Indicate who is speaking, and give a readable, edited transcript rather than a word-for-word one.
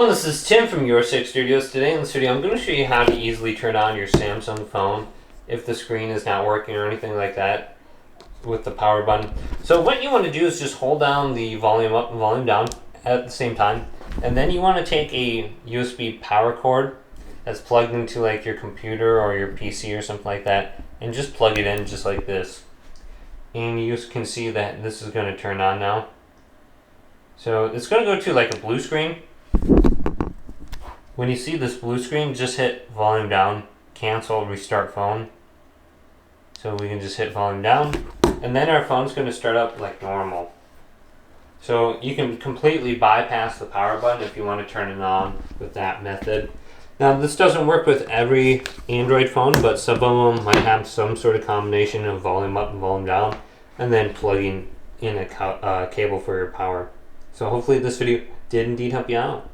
Speaker 1: Well, this is Tim from Your Six Studios. Today in this video I'm going to show you how to easily turn on your Samsung phone if the screen is not working or anything like that with the power button. So what you want to do is just hold down the volume up and volume down at the same time, and then you want to take a USB power cord that's plugged into like your computer or your PC or something like that, and just plug it in just like this. And you can see that this is going to turn on now. So it's going to go to like a blue screen. When you see this blue screen, just hit volume down, cancel, restart phone. So we can just hit volume down, and then our phone's going to start up like normal. So you can completely bypass the power button if you want to turn it on with that method. Now this doesn't work with every Android phone, but some of them might have some sort of combination of volume up and volume down, and then plugging in a cable for your power. So hopefully this video did indeed help you out.